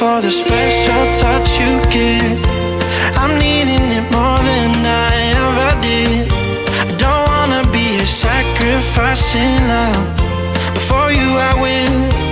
for the special touch you give. I'm needing it more than I ever did. I don't wanna be a sacrificing love. Before you I will.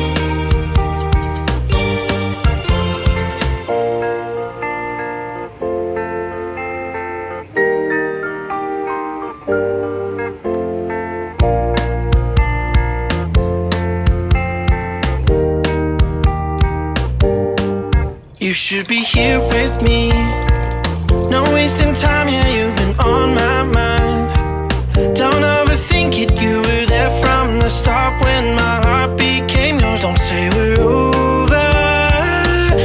You should be here with me. No wasting time, yeah, you've been on my mind. Don't overthink it, you were there from the start when my heart became yours. Don't say we're over.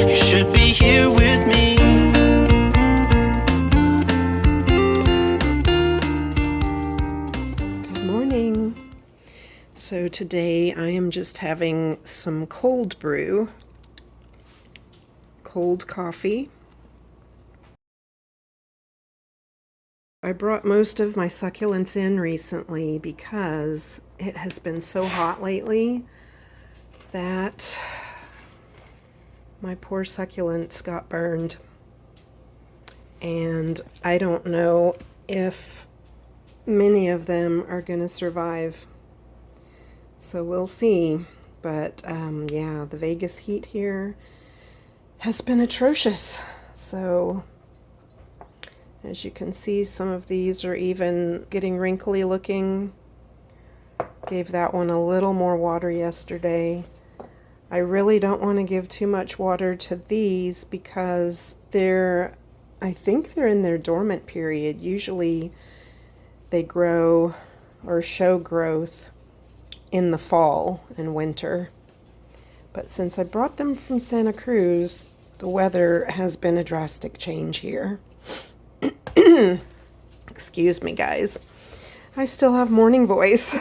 You should be here with me. Good morning. So today I am just having some cold brew. Cold coffee. I brought most of my succulents in recently because it has been so hot lately that my poor succulents got burned. And I don't know if many of them are going to survive. So we'll see. But yeah, the Vegas heat here has been atrocious. So as you can see, some of these are even getting wrinkly looking. Gave that one a little more water yesterday. I really don't want to give too much water to these because I think they're in their dormant period. Usually they grow or show growth in the fall and winter. But since I brought them from Santa Cruz, the weather has been a drastic change here. Excuse me, guys. I still have morning voice.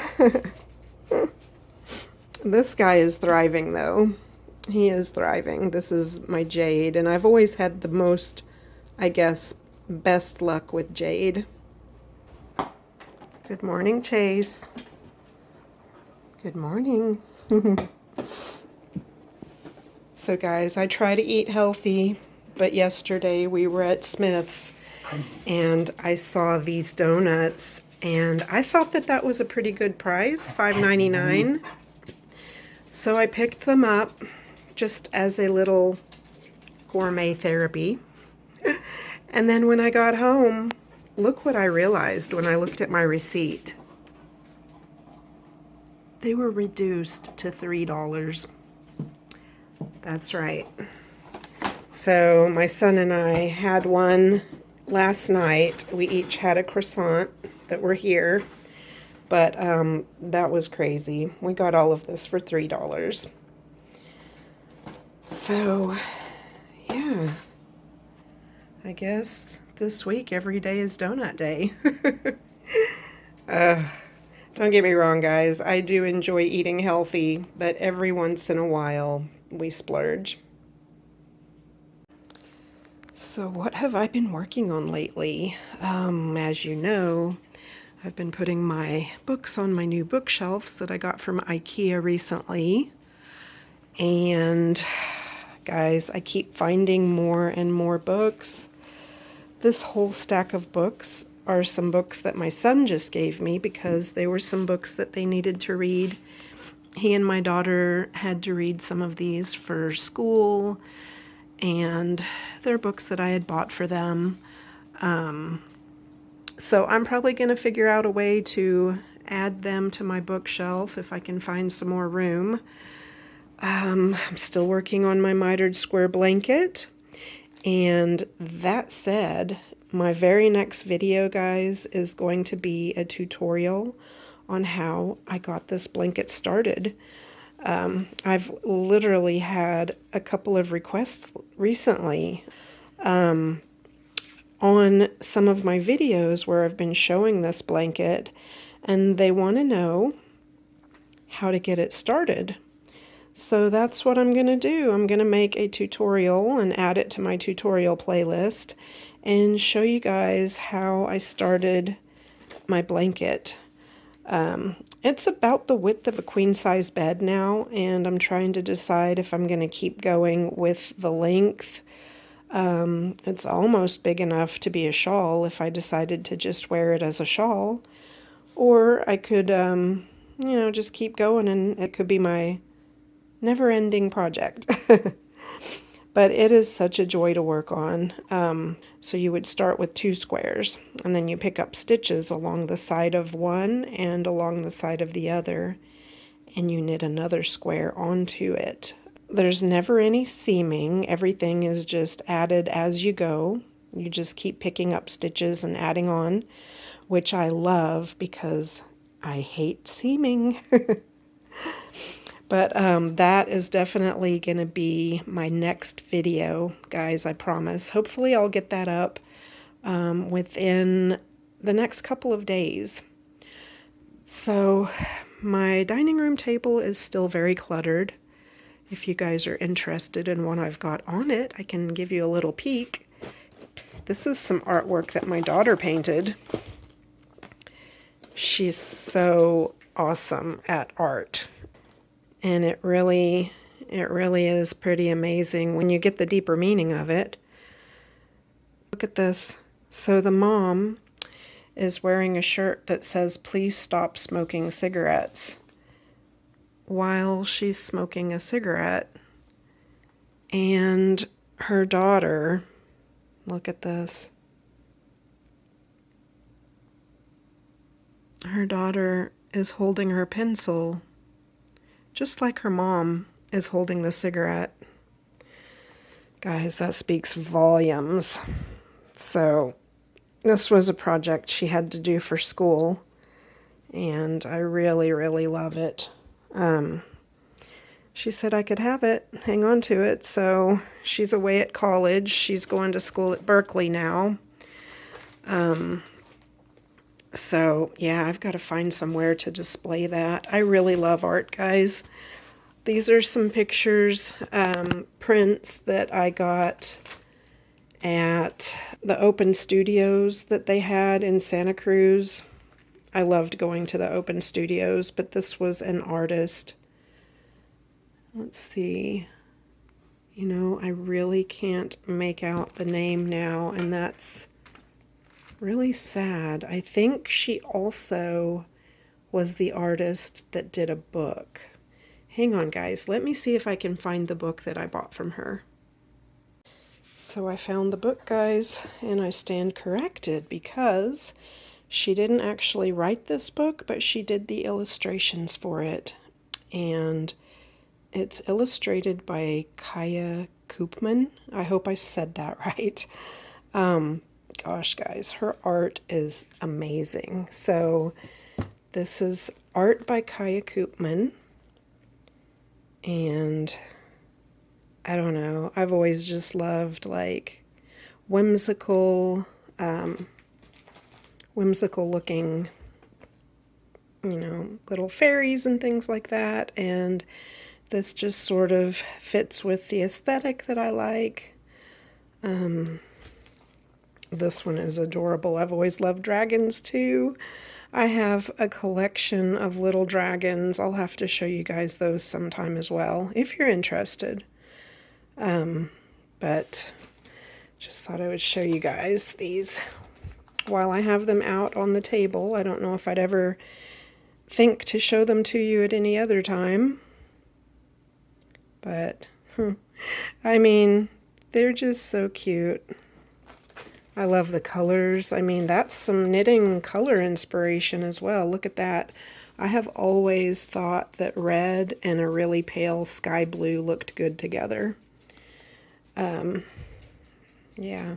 This guy is thriving, though. He is thriving. This is my jade, and I've always had the most, I guess, best luck with jade. Good morning, Chase. Good morning. So guys, I try to eat healthy, but yesterday we were at Smith's and I saw these donuts and I thought that was a pretty good price, $5.99. So I picked them up just as a little gourmet therapy. And then when I got home, look what I realized when I looked at my receipt. They were reduced to $3. That's right. So my son and I had one last night. We each had a croissant that were here, but that was crazy. We got all of this for $3. So yeah, I guess this week every day is donut day. Don't get me wrong, guys. I do enjoy eating healthy, but every once in a while we splurge. So what have I been working on lately? As you know, I've been putting my books on my new bookshelves that I got from IKEA recently. And guys, I keep finding more and more books. This whole stack of books are some books that my son just gave me because they were some books that they needed to read. He and my daughter had to read some of these for school, and they're books that I had bought for them. So I'm probably going to figure out a way to add them to my bookshelf if I can find some more room. I'm still working on my mitered square blanket. And that said, my very next video, guys, is going to be a tutorial on how I got this blanket started. I've literally had a couple of requests recently on some of my videos where I've been showing this blanket, and they want to know how to get it started. So that's what I'm going to do. I'm going to make a tutorial and add it to my tutorial playlist and show you guys how I started my blanket. It's about the width of a queen-size bed now, and I'm trying to decide if I'm going to keep going with the length. It's almost big enough to be a shawl if I decided to just wear it as a shawl. Or I could, you know, just keep going, and it could be my never-ending project. But it is such a joy to work on. So you would start with 2 squares, and then you pick up stitches along the side of one and along the side of the other, and you knit another square onto it. There's never any seaming. Everything is just added as you go. You just keep picking up stitches and adding on, which I love because I hate seaming. But that is definitely going to be my next video, guys, I promise. Hopefully I'll get that up within the next couple of days. So my dining room table is still very cluttered. If you guys are interested in what I've got on it, I can give you a little peek. This is some artwork that my daughter painted. She's so awesome at art. And it really is pretty amazing when you get the deeper meaning of it. Look at this. So the mom is wearing a shirt that says, "Please stop smoking cigarettes," while she's smoking a cigarette. And her daughter, look at this. Her daughter is holding her pencil, just like her mom is holding the cigarette. Guys, that speaks volumes. So this was a project she had to do for school, and I really, really love it. She said I could have it, hang on to it. So she's away at college. She's going to school at Berkeley now. So yeah, I've got to find somewhere to display that. I really love art, guys. These are some pictures, prints that I got at the open studios that they had in Santa Cruz. I loved going to the open studios, but this was an artist. Let's see. You know, I really can't make out the name now, and that's really sad. I think she also was the artist that did a book. Hang on, guys. Let me see if I can find the book that I bought from her. So I found the book, guys, and I stand corrected because she didn't actually write this book, but she did the illustrations for it. And it's illustrated by Caia Koopman. I hope I said that right. Gosh, guys, her art is amazing. So this is art by Caia Koopman. And I don't know, I've always just loved like whimsical looking, you know, little fairies and things like that. And this just sort of fits with the aesthetic that I like. This one is adorable. I've always loved dragons too. I have a collection of little dragons. I'll have to show you guys those sometime as well, if you're interested. But just thought I would show you guys these while I have them out on the table. I don't know if I'd ever think to show them to you at any other time. But, I mean, they're just so cute. I love the colors. I mean, that's some knitting color inspiration as well. Look at that. I have always thought that red and a really pale sky blue looked good together. Yeah.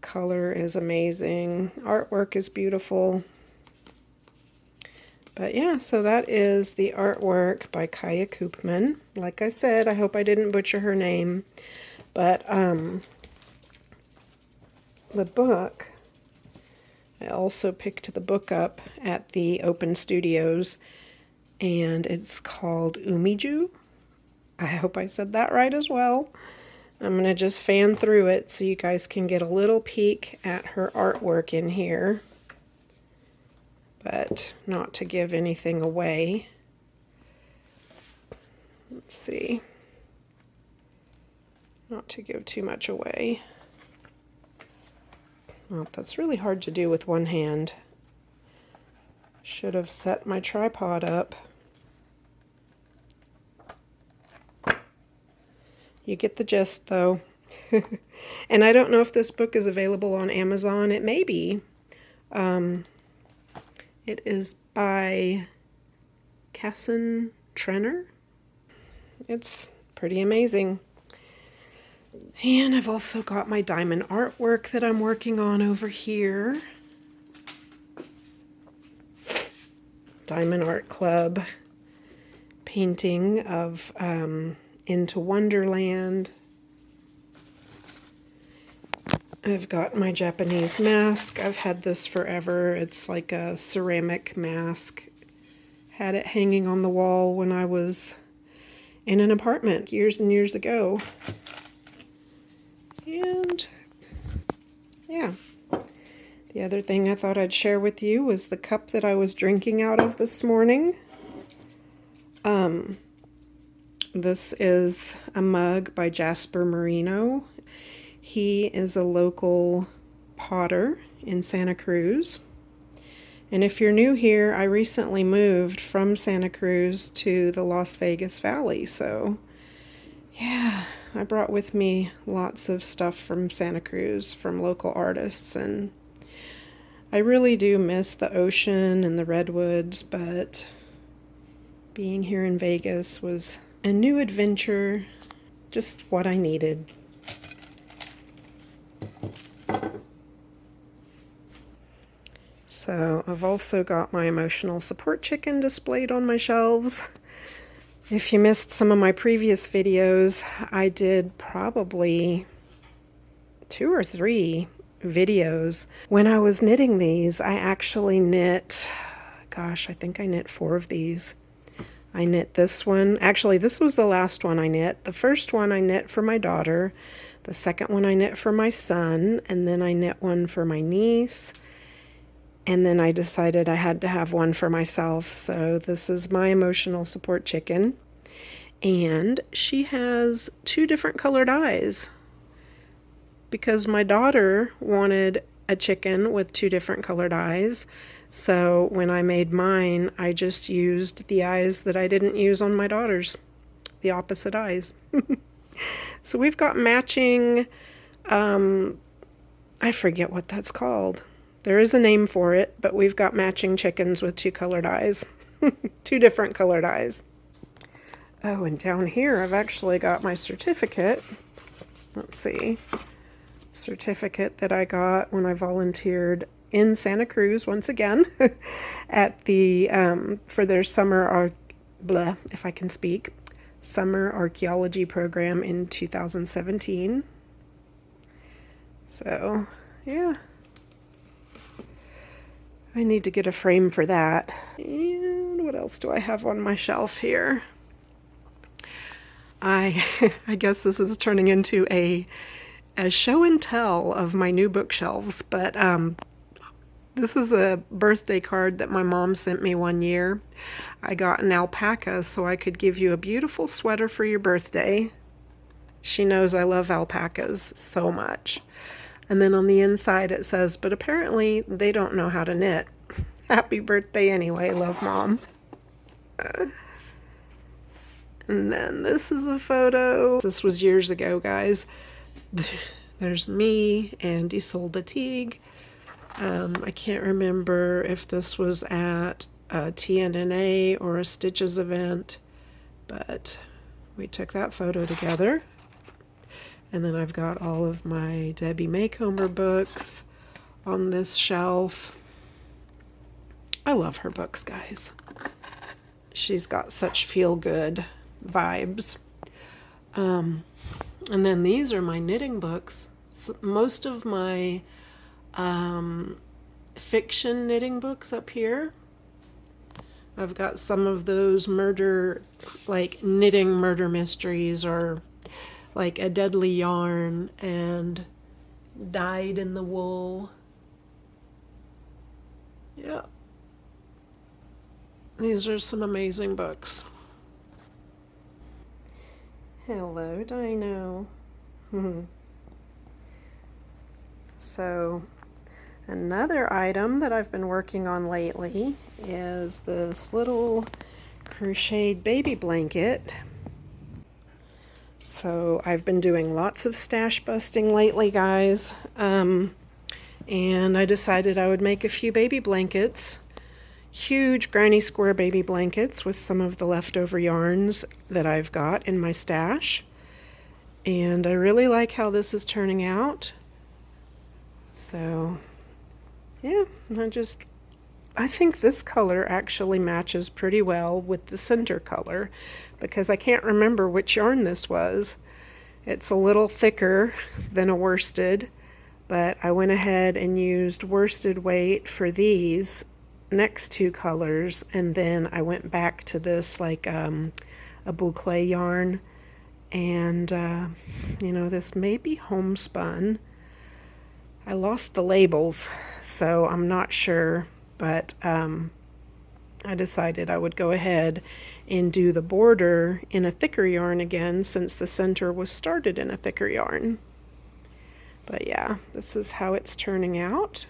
Color is amazing. Artwork is beautiful. But yeah, so that is the artwork by Caia Koopman. Like I said, I hope I didn't butcher her name. But, the book, I also picked the book up at the open studios, and it's called Umijoo. I hope I said that right as well. I'm going to just fan through it so you guys can get a little peek at her artwork in here. but not to give anything away. Let's see. Not to give too much away. Well, that's really hard to do with one hand. Should have set my tripod up. You get the gist, though. And I don't know if this book is available on Amazon. It may be. It is by Casson Trenner. It's pretty amazing. And I've also got my diamond artwork that I'm working on over here. Diamond Art Club painting of Into Wonderland. I've got my Japanese mask. I've had this forever. It's like a ceramic mask. Had it hanging on the wall when I was in an apartment years and years ago. And yeah. The other thing I thought I'd share with you was the cup that I was drinking out of this morning. This is a mug by Jasper Marino. He is a local potter in Santa Cruz. And if you're new here, I recently moved from Santa Cruz to the Las Vegas Valley. So yeah, I brought with me lots of stuff from Santa Cruz, from local artists, and I really do miss the ocean and the redwoods, but being here in Vegas was a new adventure, just what I needed. So I've also got my emotional support chicken displayed on my shelves. If you missed some of my previous videos, I did probably 2 or 3 videos. When I was knitting these, I actually knit, gosh, I think I knit 4 of these. I knit this one. Actually, this was the last one I knit. The first one I knit for my daughter. The second one I knit for my son. And then I knit one for my niece. And then I decided I had to have one for myself. So this is my emotional support chicken. And she has 2 different colored eyes, because my daughter wanted a chicken with 2 different colored eyes. So when I made mine, I just used the eyes that I didn't use on my daughter's, the opposite eyes. So we've got matching, I forget what that's called. There is a name for it, but we've got matching chickens with 2 colored eyes. 2 different colored eyes. Oh, and down here I've actually got my certificate. Let's see. Certificate that I got when I volunteered in Santa Cruz once again at the for their summer if I can speak, summer archaeology program in 2017. So yeah, I need to get a frame for that. And what else do I have on my shelf here? I guess this is turning into a show and tell of my new bookshelves, but this is a birthday card that my mom sent me one year. I got an alpaca so I could give you a beautiful sweater for your birthday. She knows I love alpacas so much. And then on the inside it says, but apparently they don't know how to knit. Happy birthday anyway, love, Mom. And then this is a photo. This was years ago, guys. There's me and Isolde Teague. I can't remember if this was at a TNNA or a Stitches event, but we took that photo together. And then I've got all of my Debbie Maycomer books on this shelf. I love her books, guys. She's got such feel-good vibes. And then these are my knitting books. Most of my fiction knitting books up here. I've got some of those knitting murder mysteries, or like A Deadly Yarn and Dyed in the Wool. Yeah. These are some amazing books. Hello, Dino. So, another item that I've been working on lately is this little crocheted baby blanket. So I've been doing lots of stash busting lately, guys, and I decided I would make a few baby blankets, huge granny square baby blankets with some of the leftover yarns that I've got in my stash, and I really like how this is turning out. So yeah, I think this color actually matches pretty well with the center color, because I can't remember which yarn this was. It's a little thicker than a worsted, but I went ahead and used worsted weight for these next two colors, and then I went back to this like a boucle yarn, and you know, this may be homespun. I lost the labels, so I'm not sure, but I decided I would go ahead and do the border in a thicker yarn again, since the center was started in a thicker yarn. But yeah, this is how it's turning out.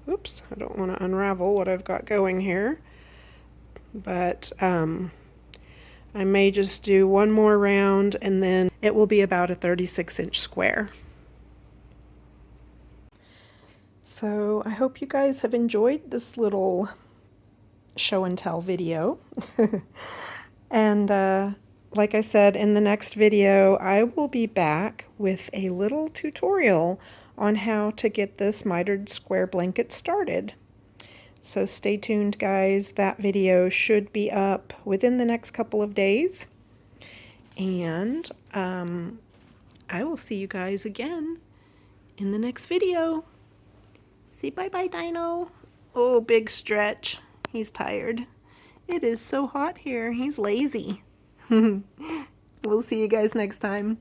Oops, I don't want to unravel what I've got going here, but I may just do one more round, and then it will be about a 36-inch square. So I hope you guys have enjoyed this little show and tell video. And like I said, in the next video, I will be back with a little tutorial on how to get this mitered square blanket started. So stay tuned, guys. That video should be up within the next couple of days. And I will see you guys again in the next video. Say bye-bye, Dino. Oh, big stretch. He's tired. It is so hot here. He's lazy. We'll see you guys next time.